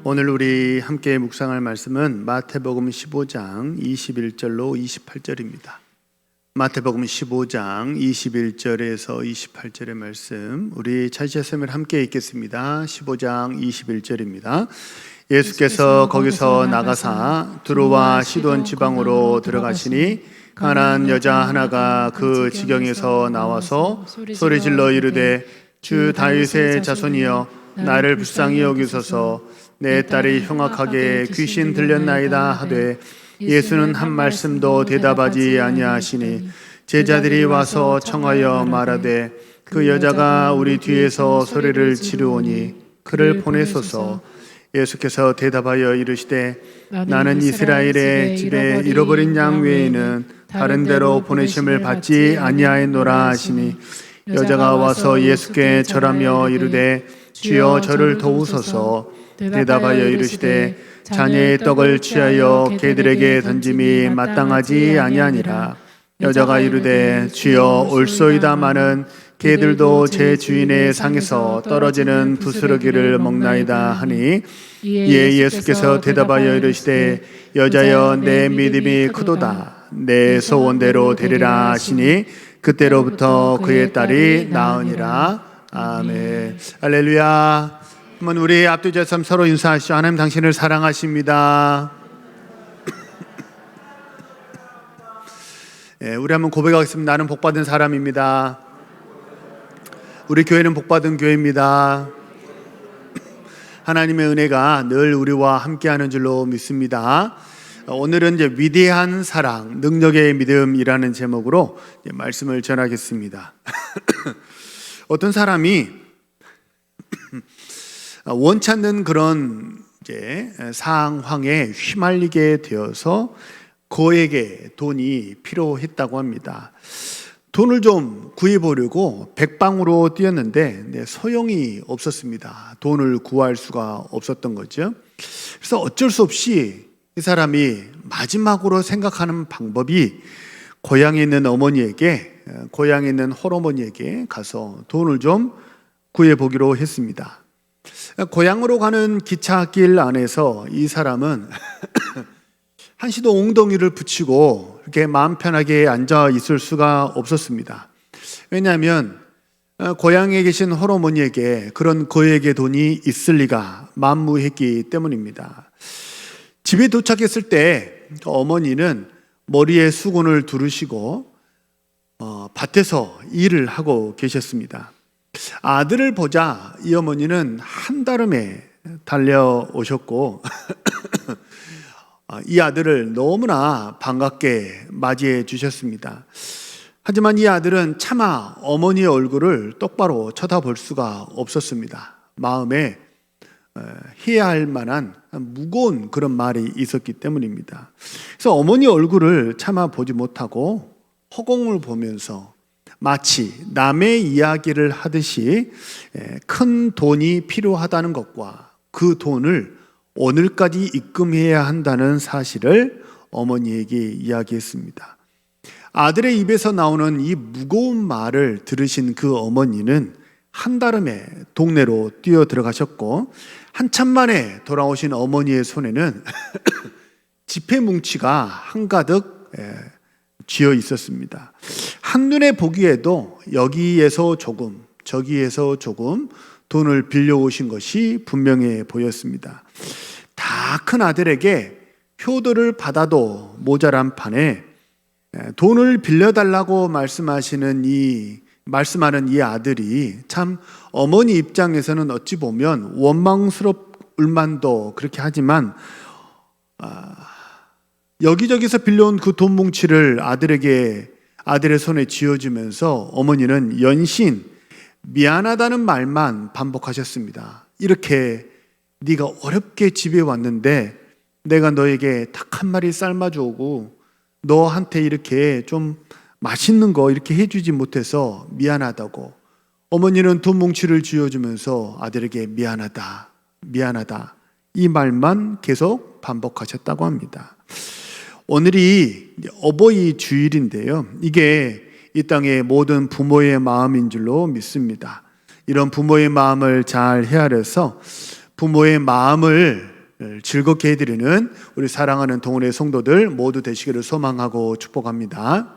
오늘 우리 함께 묵상할 말씀은 마태복음 15장 21절로 28절입니다. 마태복음 15장 21절에서 28절의 말씀, 우리 차시하sem을 함께 읽겠습니다. 15장 21절입니다. 예수께서 거기서 나가사 두로와 시돈 지방으로 들어가시니 가나안 여자 하나가 그 지경에서 나와서 소리질러 이르되 주 다윗의 자손이여 나를 불쌍히 여기소서. 내 딸이 흉악하게 귀신 들렸나이다 하되 예수는 한 말씀도 대답하지 아니하시니 제자들이 와서 청하여 말하되 그 여자가 우리 뒤에서 소리를 지르오니 그를 보내소서. 예수께서 대답하여 이르시되 나는 이스라엘의 집에 잃어버린 양 외에는 다른 데로 보내심을 받지 아니하였노라 하시니 여자가 와서 예수께 절하며 이르되 주여 저를 도우소서. 대답하여 이르시되 자녀의 떡을 취하여 개들에게 던짐이 마땅하지 아니하니라. 여자가 이르되 주여 올소이다마는 개들도 제 주인의 상에서 떨어지는 부스러기를 먹나이다 하니 이에 예수께서 대답하여 이르시되 여자여 내 믿음이 크도다. 내 소원대로 되리라 하시니 그때로부터 그의 딸이 나으니라. 아멘. 할렐루야. 한번 우리 앞뒤 제삼 서로 인사하시죠. 하나님 당신을 사랑하십니다. 우리 한번 고백하겠습니다. 나는 복받은 사람입니다. 우리 교회는 복받은 교회입니다. 하나님의 은혜가 늘 우리와 함께하는 줄로 믿습니다. 오늘은 이제 위대한 사랑, 능력의 믿음이라는 제목으로 말씀을 전하겠습니다. 어떤 사람이 원치 않는 그런 상황에 휘말리게 되어서 그에게 돈이 필요했다고 합니다. 돈을 좀 구해보려고 백방으로 뛰었는데 소용이 없었습니다. 돈을 구할 수가 없었던 거죠. 그래서 어쩔 수 없이 이 사람이 마지막으로 생각하는 방법이 고향에 있는 어머니에게, 고향에 있는 홀어머니에게 가서 돈을 좀 구해보기로 했습니다. 고향으로 가는 기차길 안에서 이 사람은 한시도 엉덩이를 붙이고 이렇게 마음 편하게 앉아 있을 수가 없었습니다. 왜냐하면 고향에 계신 홀어머니에게 그런 그에게 돈이 있을 리가 만무했기 때문입니다. 집에 도착했을 때 어머니는 머리에 수건을 두르시고 밭에서 일을 하고 계셨습니다. 아들을 보자 이 어머니는 한달음에 달려오셨고 이 아들을 너무나 반갑게 맞이해 주셨습니다. 하지만 이 아들은 차마 어머니의 얼굴을 똑바로 쳐다볼 수가 없었습니다. 마음에 해야 할 만한 무거운 그런 말이 있었기 때문입니다. 그래서 어머니 얼굴을 차마 보지 못하고 허공을 보면서 마치 남의 이야기를 하듯이 큰 돈이 필요하다는 것과 그 돈을 오늘까지 입금해야 한다는 사실을 어머니에게 이야기했습니다. 아들의 입에서 나오는 이 무거운 말을 들으신 그 어머니는 한달음에 동네로 뛰어 들어가셨고 한참 만에 돌아오신 어머니의 손에는 지폐 뭉치가 한가득 쥐어 있었습니다. 한눈에 보기에도 여기에서 조금 저기에서 조금 돈을 빌려오신 것이 분명해 보였습니다. 다 큰 아들에게 효도를 받아도 모자란 판에 돈을 빌려달라고 말씀하는 이 아들이 참 어머니 입장에서는 어찌 보면 원망스럽을 만도 그렇게 하지만 여기저기서 빌려온 그 돈 뭉치를 아들의 손에 쥐어주면서 어머니는 연신 미안하다는 말만 반복하셨습니다. 이렇게 네가 어렵게 집에 왔는데 내가 너에게 닭 한 마리 삶아주고 너한테 이렇게 좀 맛있는 거 이렇게 해주지 못해서 미안하다고 어머니는 돈 뭉치를 쥐어주면서 아들에게 미안하다 이 말만 계속 반복하셨다고 합니다. 오늘이 어버이 주일인데요. 이게 이 땅의 모든 부모의 마음인 줄로 믿습니다. 이런 부모의 마음을 잘 헤아려서 부모의 마음을 즐겁게 해드리는 우리 사랑하는 동원의 성도들 모두 되시기를 소망하고 축복합니다.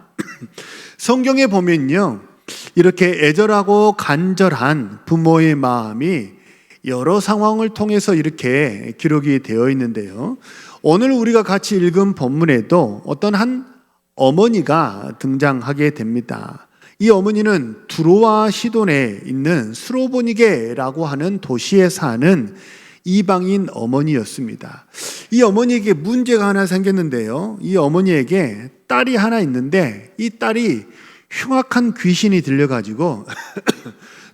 성경에 보면요, 이렇게 애절하고 간절한 부모의 마음이 여러 상황을 통해서 이렇게 기록이 되어 있는데요, 오늘 우리가 같이 읽은 본문에도 어떤 한 어머니가 등장하게 됩니다. 이 어머니는 두로와 시돈에 있는 스로보니게라고 하는 도시에 사는 이방인 어머니였습니다. 이 어머니에게 문제가 하나 생겼는데요, 이 어머니에게 딸이 하나 있는데 이 딸이 흉악한 귀신이 들려가지고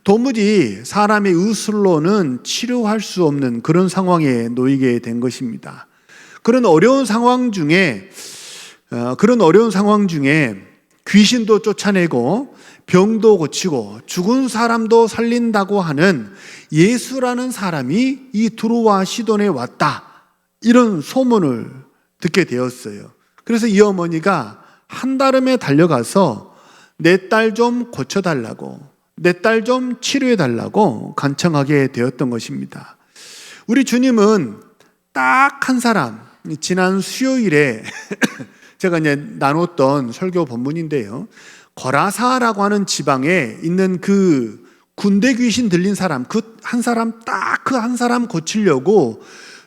도무지 사람의 의술로는 치료할 수 없는 그런 상황에 놓이게 된 것입니다. 그런 어려운 상황 중에 귀신도 쫓아내고 병도 고치고 죽은 사람도 살린다고 하는 예수라는 사람이 이 두로와 시돈에 왔다, 이런 소문을 듣게 되었어요. 그래서 이 어머니가 한달음에 달려가서 내 딸 좀 고쳐달라고, 내 딸 좀 치료해달라고 간청하게 되었던 것입니다. 우리 주님은 딱 한 사람, 지난 수요일에 제가 이제 나눴던 설교 본문인데요, 거라사라고 하는 지방에 있는 그 군대 귀신 들린 사람, 그 한 사람 고치려고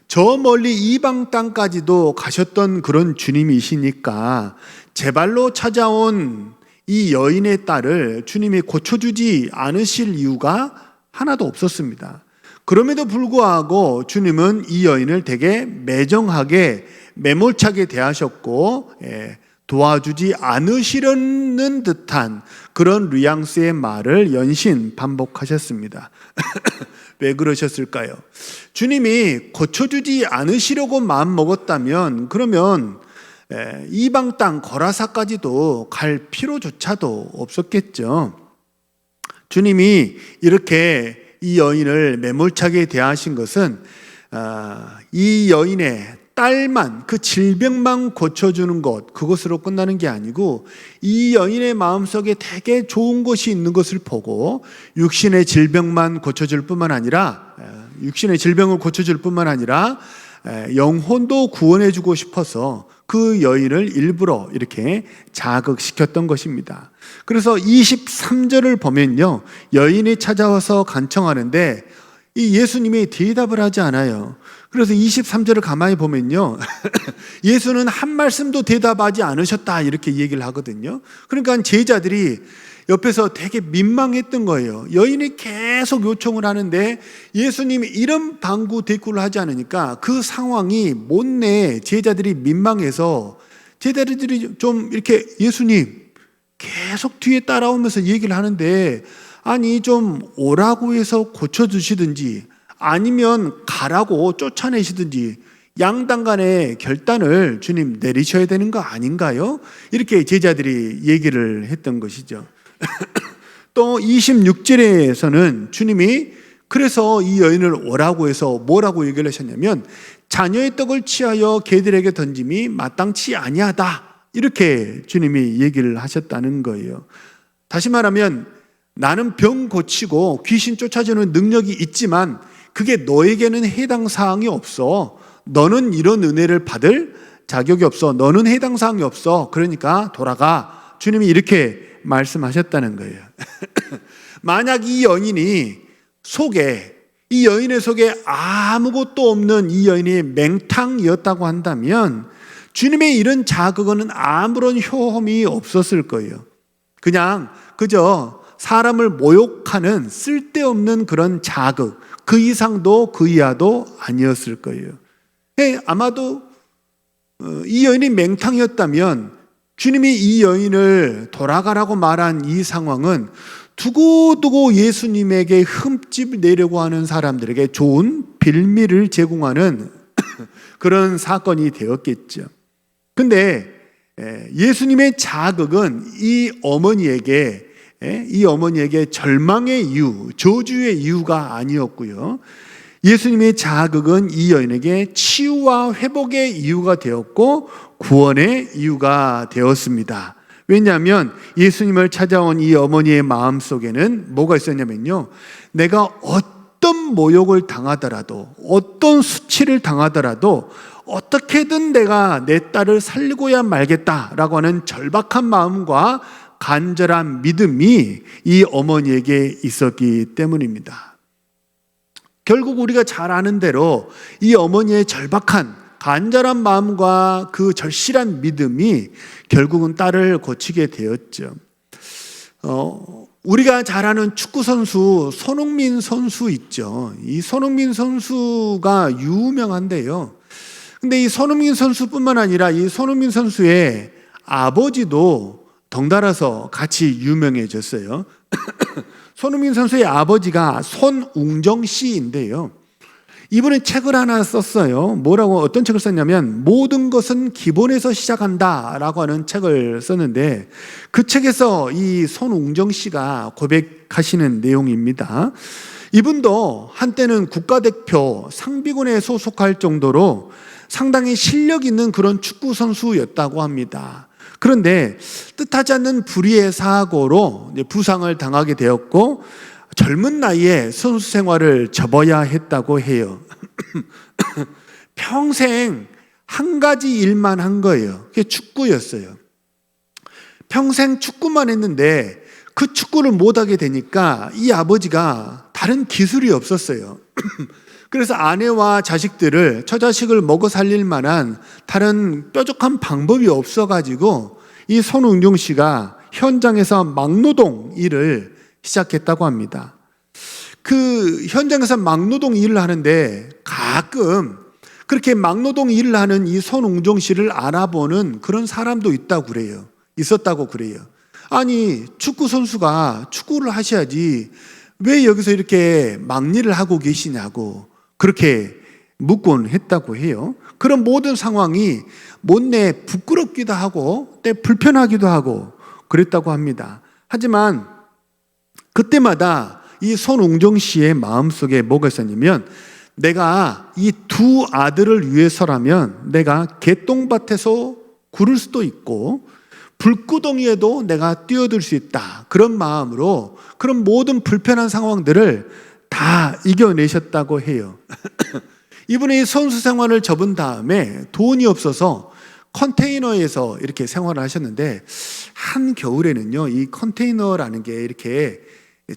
저 멀리 이방 땅까지도 가셨던 그런 주님이시니까 제발로 찾아온 이 여인의 딸을 주님이 고쳐주지 않으실 이유가 하나도 없었습니다. 그럼에도 불구하고 주님은 이 여인을 되게 매정하게 매몰차게 대하셨고 도와주지 않으시려는 듯한 그런 뉘앙스의 말을 연신 반복하셨습니다. 왜 그러셨을까요? 주님이 고쳐주지 않으시려고 마음먹었다면 그러면 이방 땅 거라사까지도 갈 필요조차도 없었겠죠. 주님이 이렇게 이 여인을 매몰차게 대하신 것은 이 여인의 딸만, 그 질병만 고쳐주는 것, 그것으로 끝나는 게 아니고 이 여인의 마음속에 되게 좋은 것이 있는 것을 보고 육신의 질병을 고쳐줄 뿐만 아니라 영혼도 구원해주고 싶어서 그 여인을 일부러 이렇게 자극시켰던 것입니다. 그래서 23절을 보면요, 여인이 찾아와서 간청하는데 이 예수님이 대답을 하지 않아요. 그래서 23절을 가만히 보면요, 예수는 한 말씀도 대답하지 않으셨다, 이렇게 얘기를 하거든요. 그러니까 제자들이 옆에서 되게 민망했던 거예요. 여인이 계속 요청을 하는데 예수님이 이런 방구 대꾸를 하지 않으니까 그 상황이 못내 제자들이 민망해서 제자들이 좀 이렇게 예수님 계속 뒤에 따라오면서 얘기를 하는데, 아니 좀 오라고 해서 고쳐주시든지 아니면 가라고 쫓아내시든지 양당 간의 결단을 주님 내리셔야 되는 거 아닌가요? 이렇게 제자들이 얘기를 했던 것이죠. 또 26절에서는 주님이 그래서 이 여인을 오라고 해서 뭐라고 얘기를 하셨냐면 자녀의 떡을 취하여 개들에게 던짐이 마땅치 아니하다, 이렇게 주님이 얘기를 하셨다는 거예요. 다시 말하면 나는 병 고치고 귀신 쫓아주는 능력이 있지만 그게 너에게는 해당 사항이 없어. 너는 이런 은혜를 받을 자격이 없어. 너는 해당 사항이 없어. 그러니까 돌아가. 주님이 이렇게 말씀하셨다는 거예요. 만약 이 여인의 속에 아무것도 없는 이 여인이 맹탕이었다고 한다면 주님의 이런 자극은 아무런 효험이 없었을 거예요. 그저 사람을 모욕하는 쓸데없는 그런 자극, 그 이상도 그 이하도 아니었을 거예요. 아마도 이 여인이 맹탕이었다면 주님이 이 여인을 돌아가라고 말한 이 상황은 두고두고 예수님에게 흠집 내려고 하는 사람들에게 좋은 빌미를 제공하는 그런 사건이 되었겠죠. 근데 예수님의 자극은 이 어머니에게 절망의 이유, 저주의 이유가 아니었고요. 예수님의 자극은 이 여인에게 치유와 회복의 이유가 되었고 구원의 이유가 되었습니다. 왜냐하면 예수님을 찾아온 이 어머니의 마음속에는 뭐가 있었냐면요, 내가 어떤 어떤 모욕을 당하더라도, 어떤 수치를 당하더라도 어떻게든 내가 내 딸을 살리고야 말겠다라고 하는 절박한 마음과 간절한 믿음이 이 어머니에게 있었기 때문입니다. 결국 우리가 잘 아는 대로 이 어머니의 절박한 간절한 마음과 그 절실한 믿음이 결국은 딸을 고치게 되었죠. 우리가 잘 아는 축구 선수 손흥민 선수 있죠. 이 손흥민 선수가 유명한데요. 근데 이 손흥민 선수뿐만 아니라 이 손흥민 선수의 아버지도 덩달아서 같이 유명해졌어요. 손흥민 선수의 아버지가 손웅정 씨인데요. 이분은 책을 하나 썼어요. 어떤 책을 썼냐면 모든 것은 기본에서 시작한다라고 하는 책을 썼는데, 그 책에서 이 손웅정 씨가 고백하시는 내용입니다. 이분도 한때는 국가대표 상비군에 소속할 정도로 상당히 실력 있는 그런 축구 선수였다고 합니다. 그런데 뜻하지 않는 불의의 사고로 부상을 당하게 되었고 젊은 나이에 선수 생활을 접어야 했다고 해요. 평생 한 가지 일만 한 거예요. 그게 축구였어요. 평생 축구만 했는데 그 축구를 못하게 되니까 이 아버지가 다른 기술이 없었어요. 그래서 아내와 처자식을 먹어 살릴 만한 다른 뾰족한 방법이 없어가지고 이 손웅정 씨가 현장에서 막노동 일을 시작했다고 합니다. 그 현장에서 막노동 일을 하는데 가끔 그렇게 막노동 일을 하는 이 손웅정 씨를 알아보는 그런 사람도 있었다고 그래요. 아니, 축구 선수가 축구를 하셔야지 왜 여기서 이렇게 막일을 하고 계시냐고 그렇게 묻곤 했다고 해요. 그런 모든 상황이 못내 부끄럽기도 하고 때 불편하기도 하고 그랬다고 합니다. 하지만 그때마다 이 손웅정 씨의 마음속에 뭐가 있었냐면, 내가 이 두 아들을 위해서라면 내가 개똥밭에서 구를 수도 있고 불구덩이에도 내가 뛰어들 수 있다, 그런 마음으로 그런 모든 불편한 상황들을 다 이겨내셨다고 해요. 이분이 선수 생활을 접은 다음에 돈이 없어서 컨테이너에서 이렇게 생활을 하셨는데, 한겨울에는요 이 컨테이너라는 게 이렇게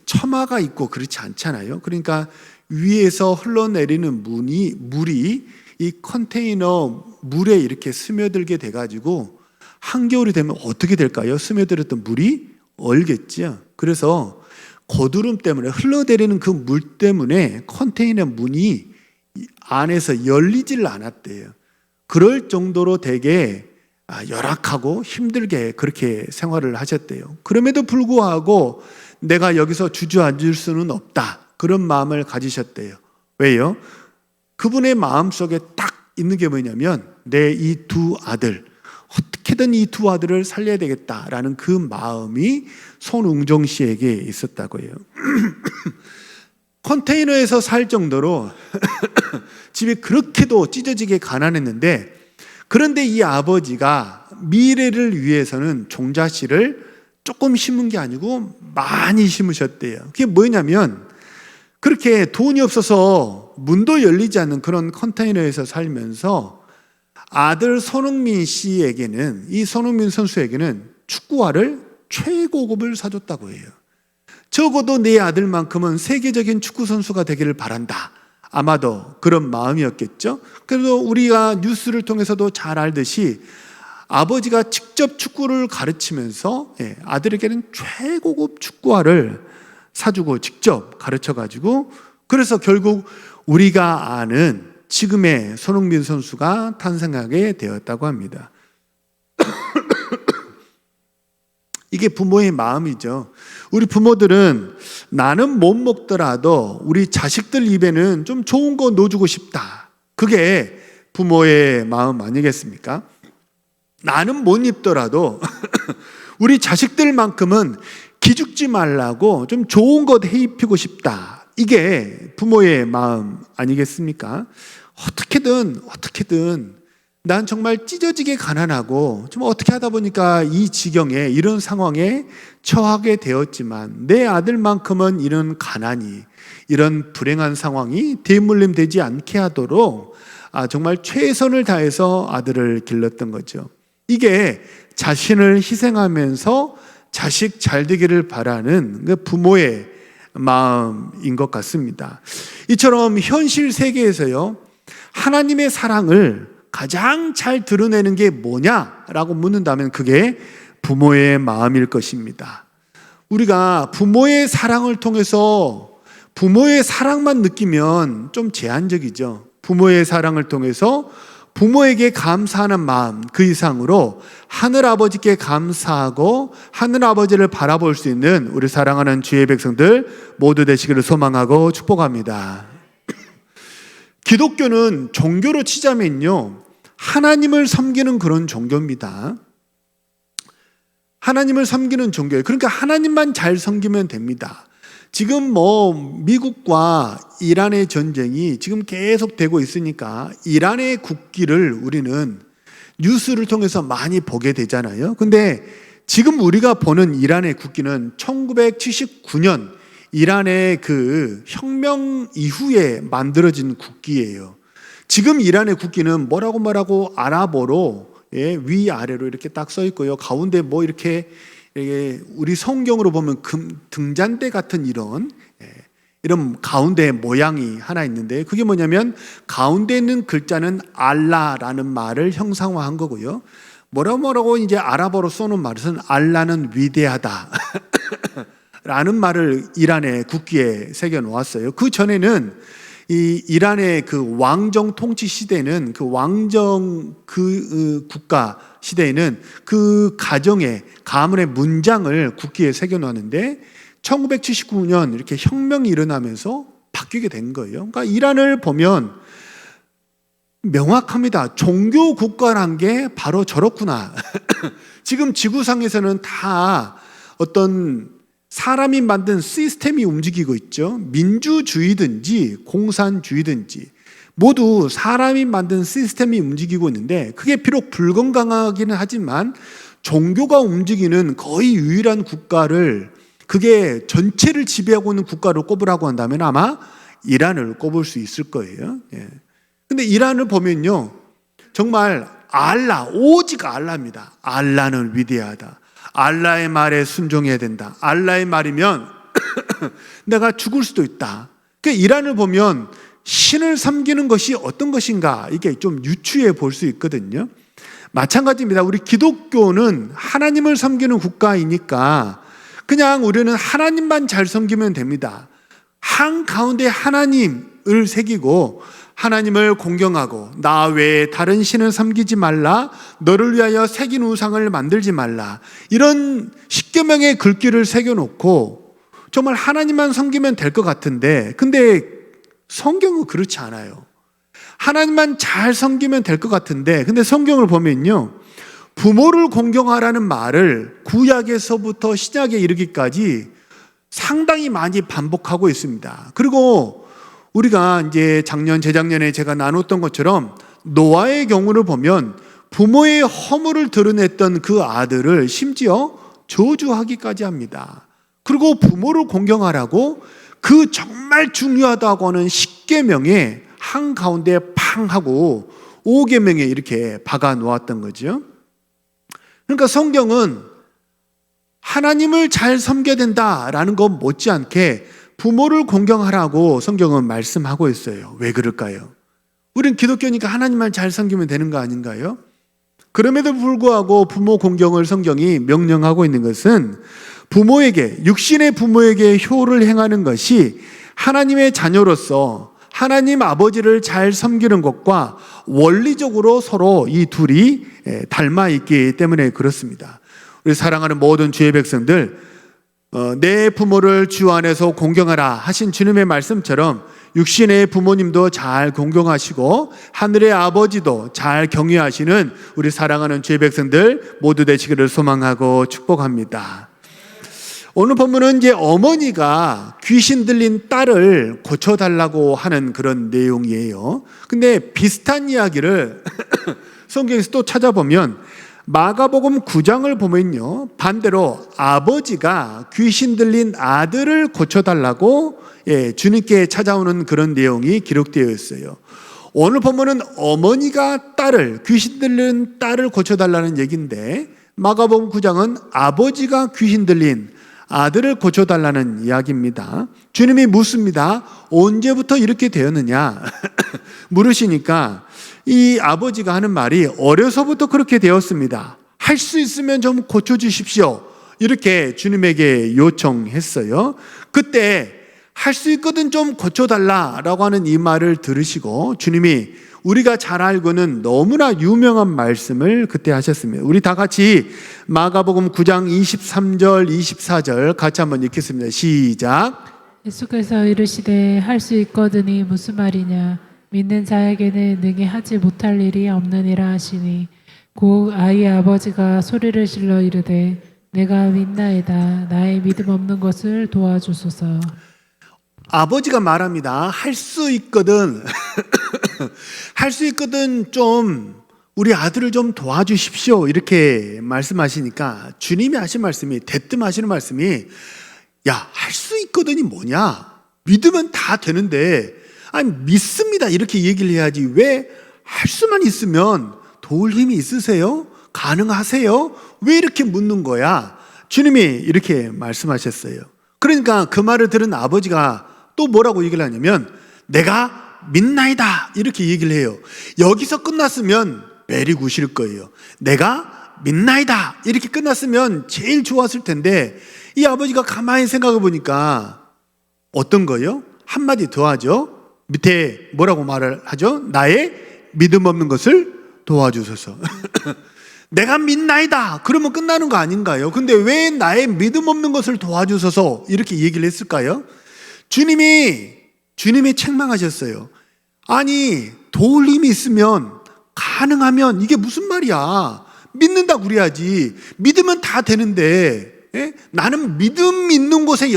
처마가 있고 그렇지 않잖아요. 그러니까 위에서 흘러내리는 물이 이 컨테이너 물에 이렇게 스며들게 돼가지고 한겨울이 되면 어떻게 될까요? 스며들었던 물이 얼겠죠. 그래서 고드름 때문에, 흘러내리는 그 물 때문에 컨테이너 문이 안에서 열리질 않았대요. 그럴 정도로 되게 열악하고 힘들게 그렇게 생활을 하셨대요. 그럼에도 불구하고 내가 여기서 주저앉을 수는 없다, 그런 마음을 가지셨대요. 왜요? 그분의 마음속에 딱 있는 게 뭐냐면, 내 이 두 아들, 어떻게든 이 두 아들을 살려야 되겠다라는 그 마음이 손웅정 씨에게 있었다고 해요. 컨테이너에서 살 정도로 집이 그렇게도 찢어지게 가난했는데, 그런데 이 아버지가 미래를 위해서는 종자씨를 조금 심은 게 아니고 많이 심으셨대요. 그게 뭐냐면, 그렇게 돈이 없어서 문도 열리지 않는 그런 컨테이너에서 살면서 아들 손흥민 씨에게는, 이 손흥민 선수에게는 축구화를 최고급을 사줬다고 해요. 적어도 내 아들만큼은 세계적인 축구 선수가 되기를 바란다, 아마도 그런 마음이었겠죠. 그래서 우리가 뉴스를 통해서도 잘 알듯이 아버지가 직접 축구를 가르치면서 아들에게는 최고급 축구화를 사주고 직접 가르쳐가지고, 그래서 결국 우리가 아는 지금의 손흥민 선수가 탄생하게 되었다고 합니다. 이게 부모의 마음이죠. 우리 부모들은 나는 못 먹더라도 우리 자식들 입에는 좀 좋은 거 넣어주고 싶다, 그게 부모의 마음 아니겠습니까? 나는 못 입더라도 우리 자식들만큼은 기죽지 말라고 좀 좋은 것 해입히고 싶다, 이게 부모의 마음 아니겠습니까? 어떻게든 난 정말 찢어지게 가난하고 좀 어떻게 하다 보니까 이 지경에 이런 상황에 처하게 되었지만 내 아들만큼은 이런 가난이 이런 불행한 상황이 대물림 되지 않게 하도록 정말 최선을 다해서 아들을 길렀던 거죠. 이게 자신을 희생하면서 자식 잘 되기를 바라는 그 부모의 마음인 것 같습니다. 이처럼 현실 세계에서요, 하나님의 사랑을 가장 잘 드러내는 게 뭐냐라고 묻는다면 그게 부모의 마음일 것입니다. 우리가 부모의 사랑을 통해서 부모의 사랑만 느끼면 좀 제한적이죠. 부모의 사랑을 통해서 부모에게 감사하는 마음 그 이상으로 하늘아버지께 감사하고 하늘아버지를 바라볼 수 있는 우리 사랑하는 주의 백성들 모두 되시기를 소망하고 축복합니다. 기독교는 종교로 치자면요, 하나님을 섬기는 그런 종교입니다. 하나님을 섬기는 종교예요. 그러니까 하나님만 잘 섬기면 됩니다. 지금 미국과 이란의 전쟁이 지금 계속 되고 있으니까 이란의 국기를 우리는 뉴스를 통해서 많이 보게 되잖아요. 근데 지금 우리가 보는 이란의 국기는 1979년 이란의 그 혁명 이후에 만들어진 국기예요. 지금 이란의 국기는 뭐라고 아랍어로 위아래로 이렇게 딱 써 있고요. 가운데 이렇게 우리 성경으로 보면 등잔대 같은 이런 가운데 모양이 하나 있는데 그게 뭐냐면 가운데 있는 글자는 알라라는 말을 형상화한 거고요. 뭐라고 이제 아랍어로 써놓은 말은 알라는 위대하다 라는 말을 이란의 국기에 새겨 놓았어요. 그 전에는 이 이란의 그 왕정 통치 시대는 그 왕정 국가 시대에는 그 가문의 문장을 국기에 새겨 놓았는데 1979년 이렇게 혁명이 일어나면서 바뀌게 된 거예요. 그러니까 이란을 보면 명확합니다. 종교 국가란 게 바로 저렇구나. 지금 지구상에서는 다 어떤 사람이 만든 시스템이 움직이고 있죠. 민주주의든지 공산주의든지 모두 사람이 만든 시스템이 움직이고 있는데 그게 비록 불건강하기는 하지만 종교가 움직이는 거의 유일한 국가를 그게 전체를 지배하고 있는 국가로 꼽으라고 한다면 아마 이란을 꼽을 수 있을 거예요. 근데 이란을 보면요, 정말 오직 알라입니다. 알라는 위대하다. 알라의 말에 순종해야 된다. 알라의 말이면 내가 죽을 수도 있다. 그러니까 이란을 보면 신을 섬기는 것이 어떤 것인가 이게 좀 유추해 볼 수 있거든요. 마찬가지입니다. 우리 기독교는 하나님을 섬기는 국가이니까 그냥 우리는 하나님만 잘 섬기면 됩니다. 한가운데 하나님을 새기고 하나님을 공경하고 나 외에 다른 신을 섬기지 말라, 너를 위하여 새긴 우상을 만들지 말라, 이런 십계명의 글귀를 새겨놓고 정말 하나님만 섬기면 될 것 같은데 근데 성경은 그렇지 않아요. 하나님만 잘 섬기면 될 것 같은데 근데 성경을 보면요, 부모를 공경하라는 말을 구약에서부터 신약에 이르기까지 상당히 많이 반복하고 있습니다. 그리고 우리가 이제 재작년에 제가 나눴던 것처럼 노아의 경우를 보면 부모의 허물을 드러냈던 그 아들을 심지어 저주하기까지 합니다. 그리고 부모를 공경하라고 그 정말 중요하다고 하는 십계명에 한가운데 팡 하고 5계명에 이렇게 박아 놓았던 거죠. 그러니까 성경은 하나님을 잘 섬겨야 된다라는 것 못지않게 부모를 공경하라고 성경은 말씀하고 있어요. 왜 그럴까요? 우린 기독교니까 하나님만 잘 섬기면 되는 거 아닌가요? 그럼에도 불구하고 부모 공경을 성경이 명령하고 있는 것은 육신의 부모에게 효를 행하는 것이 하나님의 자녀로서 하나님 아버지를 잘 섬기는 것과 원리적으로 서로 이 둘이 닮아 있기 때문에 그렇습니다. 우리 사랑하는 모든 주의 백성들, 내 부모를 주 안에서 공경하라 하신 주님의 말씀처럼 육신의 부모님도 잘 공경하시고 하늘의 아버지도 잘 경외하시는 우리 사랑하는 주의 백성들 모두 되시기를 소망하고 축복합니다. 오늘 본문은 이제 어머니가 귀신 들린 딸을 고쳐달라고 하는 그런 내용이에요. 근데 비슷한 이야기를 성경에서 또 찾아보면 마가복음 9장을 보면요, 반대로 아버지가 귀신 들린 아들을 고쳐달라고 주님께 찾아오는 그런 내용이 기록되어 있어요. 오늘 보면은 어머니가 귀신 들린 딸을 고쳐달라는 얘기인데, 마가복음 9장은 아버지가 귀신 들린 아들을 고쳐달라는 이야기입니다. 주님이 묻습니다. 언제부터 이렇게 되었느냐 물으시니까 이 아버지가 하는 말이 어려서부터 그렇게 되었습니다. 할 수 있으면 좀 고쳐주십시오. 이렇게 주님에게 요청했어요. 그때 할 수 있거든 좀 고쳐달라라고 하는 이 말을 들으시고 주님이 우리가 잘 알고는 너무나 유명한 말씀을 그때 하셨습니다. 우리 다 같이 마가복음 9장 23절 24절 같이 한번 읽겠습니다. 시작. 예수께서 이르시되 할 수 있거든이 무슨 말이냐, 믿는 자에게는 능히 하지 못할 일이 없느니라 하시니, 곧 아이의 아버지가 소리를 질러 이르되 내가 믿나이다, 나의 믿음 없는 것을 도와주소서. 아버지가 말합니다. 할 수 있거든 할 수 있거든 좀 우리 아들을 좀 도와주십시오. 이렇게 말씀하시니까 주님이 하신 말씀이, 대뜸 하시는 말씀이, 야, 할 수 있거든이 뭐냐? 믿으면 다 되는데, 아니 믿습니다 이렇게 얘기를 해야지 왜 할 수만 있으면 도울 힘이 있으세요? 가능하세요? 왜 이렇게 묻는 거야? 주님이 이렇게 말씀하셨어요. 그러니까 그 말을 들은 아버지가 또 뭐라고 얘기를 하냐면 내가 믿나이다 이렇게 얘기를 해요. 여기서 끝났으면 베리 굿일 거예요. 내가 믿나이다 이렇게 끝났으면 제일 좋았을 텐데 이 아버지가 가만히 생각해 보니까 어떤 거예요? 한마디 더 하죠. 밑에 뭐라고 말을 하죠? 나의 믿음 없는 것을 도와주소서. 내가 믿나이다 그러면 끝나는 거 아닌가요? 근데 왜 나의 믿음 없는 것을 도와주소서 이렇게 얘기를 했을까요? 주님이 책망하셨어요. 아니 도울 힘이 있으면, 가능하면, 이게 무슨 말이야? 믿는다고 그래야지. 믿으면 다 되는데, 나는 믿음 있는 곳에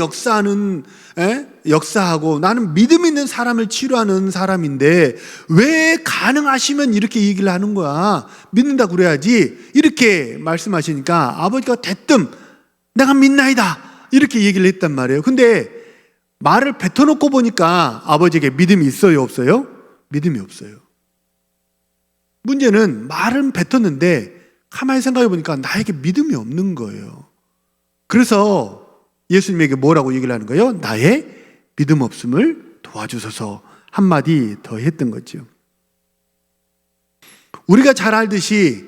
역사하고 나는 믿음 있는 사람을 치료하는 사람인데 왜 가능하시면 이렇게 얘기를 하는 거야? 믿는다고 그래야지. 이렇게 말씀하시니까 아버지가 대뜸 내가 믿나이다 이렇게 얘기를 했단 말이에요. 근데 말을 뱉어놓고 보니까 아버지에게 믿음이 있어요, 없어요? 믿음이 없어요. 문제는 말은 뱉었는데 가만히 생각해 보니까 나에게 믿음이 없는 거예요. 그래서 예수님에게 뭐라고 얘기를 하는 거예요? 나의 믿음 없음을 도와주소서 한마디 더 했던 거죠. 우리가 잘 알듯이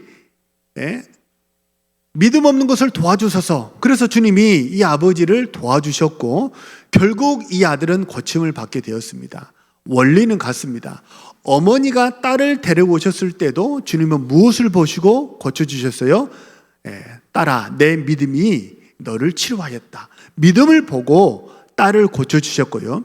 믿음 없는 것을 도와주소서. 그래서 주님이 이 아버지를 도와주셨고 결국 이 아들은 고침을 받게 되었습니다. 원리는 같습니다. 어머니가 딸을 데려오셨을 때도 주님은 무엇을 보시고 고쳐주셨어요? 딸아, 내 믿음이 너를 치료하였다. 믿음을 보고 딸을 고쳐주셨고요.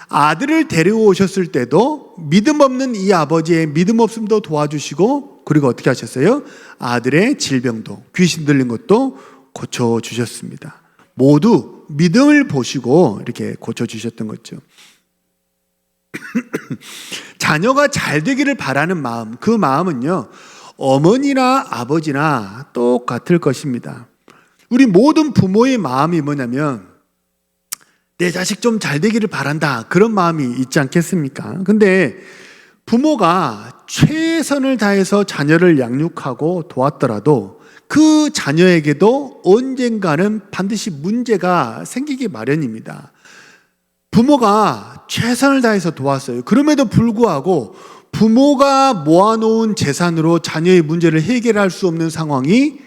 아들을 데려오셨을 때도 믿음 없는 이 아버지의 믿음 없음도 도와주시고, 그리고 어떻게 하셨어요? 아들의 질병도, 귀신 들린 것도 고쳐주셨습니다. 모두 믿음을 보시고 이렇게 고쳐주셨던 거죠. 자녀가 잘 되기를 바라는 마음, 그 마음은요 어머니나 아버지나 똑같을 것입니다. 우리 모든 부모의 마음이 뭐냐면 내 자식 좀 잘 되기를 바란다, 그런 마음이 있지 않겠습니까? 근데 부모가 최선을 다해서 자녀를 양육하고 도왔더라도 그 자녀에게도 언젠가는 반드시 문제가 생기기 마련입니다. 부모가 최선을 다해서 도왔어요. 그럼에도 불구하고 부모가 모아놓은 재산으로 자녀의 문제를 해결할 수 없는 상황이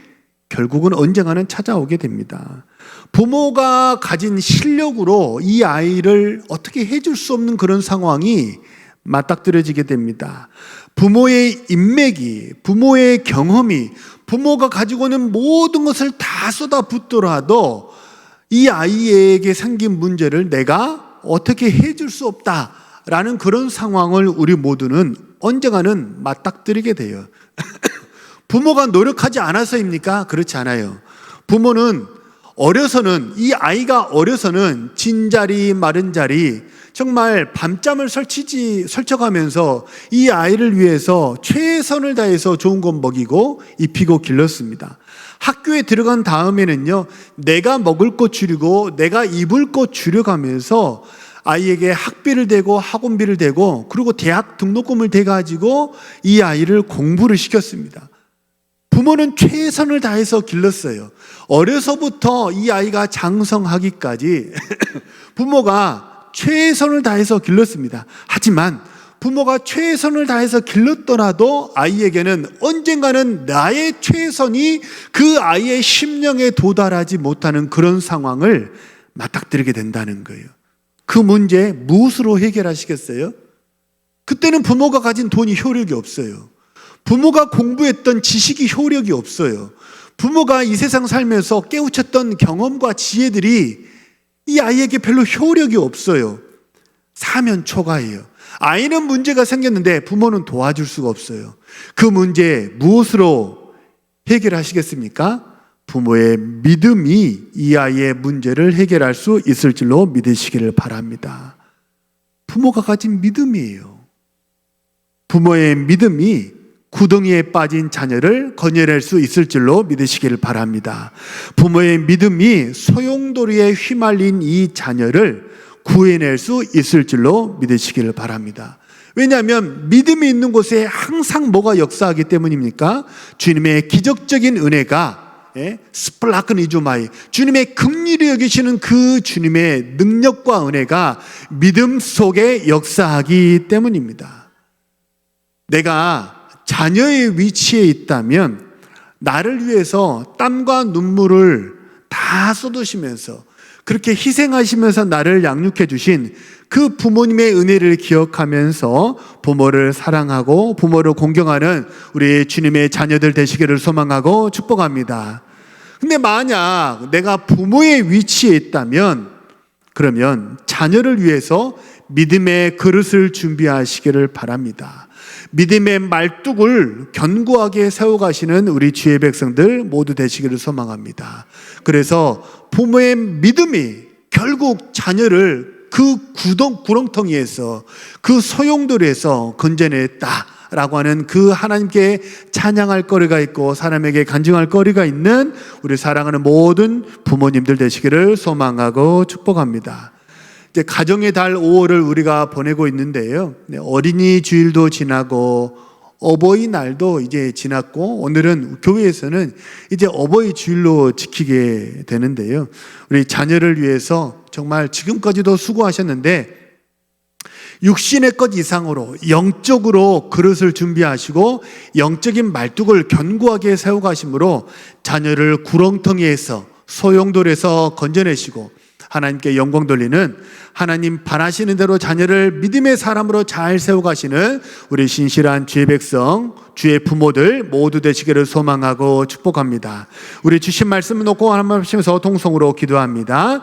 결국은 언젠가는 찾아오게 됩니다. 부모가 가진 실력으로 이 아이를 어떻게 해줄 수 없는 그런 상황이 맞닥뜨려지게 됩니다. 부모의 인맥이, 부모의 경험이, 부모가 가지고 있는 모든 것을 다 쏟아붓더라도 이 아이에게 생긴 문제를 내가 어떻게 해줄 수 없다라는 그런 상황을 우리 모두는 언젠가는 맞닥뜨리게 돼요. 부모가 노력하지 않아서입니까? 그렇지 않아요. 부모는 이 아이가 어려서는 진자리 마른 자리 정말 밤잠을 설쳐가면서 이 아이를 위해서 최선을 다해서 좋은 것 먹이고 입히고 길렀습니다. 학교에 들어간 다음에는요, 내가 먹을 것 줄이고 내가 입을 것 줄여가면서 아이에게 학비를 대고 학원비를 대고 그리고 대학 등록금을 대가지고 이 아이를 공부를 시켰습니다. 부모는 최선을 다해서 길렀어요. 어려서부터 이 아이가 장성하기까지 부모가 최선을 다해서 길렀습니다. 하지만 부모가 최선을 다해서 길렀더라도 아이에게는 언젠가는 나의 최선이 그 아이의 심령에 도달하지 못하는 그런 상황을 맞닥뜨리게 된다는 거예요. 그 문제 무엇으로 해결하시겠어요? 그때는 부모가 가진 돈이 효력이 없어요. 부모가 공부했던 지식이 효력이 없어요. 부모가 이 세상 살면서 깨우쳤던 경험과 지혜들이 이 아이에게 별로 효력이 없어요. 사면초가예요. 아이는 문제가 생겼는데 부모는 도와줄 수가 없어요. 그 문제 무엇으로 해결하시겠습니까? 부모의 믿음이 이 아이의 문제를 해결할 수 있을 줄로 믿으시기를 바랍니다. 부모가 가진 믿음이에요. 부모의 믿음이 구덩이에 빠진 자녀를 건져낼 수 있을 줄로 믿으시기를 바랍니다. 부모의 믿음이 소용돌이에 휘말린 이 자녀를 구해낼 수 있을 줄로 믿으시기를 바랍니다. 왜냐하면 믿음이 있는 곳에 항상 뭐가 역사하기 때문입니까? 주님의 기적적인 은혜가 스플라크니조마이, 주님의 긍휼히 여기시는 그 주님의 능력과 은혜가 믿음 속에 역사하기 때문입니다. 내가 자녀의 위치에 있다면 나를 위해서 땀과 눈물을 다 쏟으시면서 그렇게 희생하시면서 나를 양육해 주신 그 부모님의 은혜를 기억하면서 부모를 사랑하고 부모를 공경하는 우리 주님의 자녀들 되시기를 소망하고 축복합니다. 근데 만약 내가 부모의 위치에 있다면 그러면 자녀를 위해서 믿음의 그릇을 준비하시기를 바랍니다. 믿음의 말뚝을 견고하게 세워가시는 우리 주의 백성들 모두 되시기를 소망합니다. 그래서 부모의 믿음이 결국 자녀를 그 구렁텅이에서 그 소용돌이에서 건져냈다라고 하는 그 하나님께 찬양할 거리가 있고 사람에게 간증할 거리가 있는 우리 사랑하는 모든 부모님들 되시기를 소망하고 축복합니다. 이제 가정의 달 5월을 우리가 보내고 있는데요. 어린이 주일도 지나고 어버이날도 이제 지났고 오늘은 교회에서는 이제 어버이 주일로 지키게 되는데요. 우리 자녀를 위해서 정말 지금까지도 수고하셨는데 육신의 것 이상으로 영적으로 그릇을 준비하시고 영적인 말뚝을 견고하게 세워가심으로 자녀를 구렁텅이에서 소용돌이에서 건져내시고 하나님께 영광 돌리는 하나님 바라시는 대로 자녀를 믿음의 사람으로 잘 세워가시는 우리 신실한 주의 백성, 주의 부모들 모두 되시기를 소망하고 축복합니다. 우리 주신 말씀 놓고 하나님 하시면서 통성으로 기도합니다.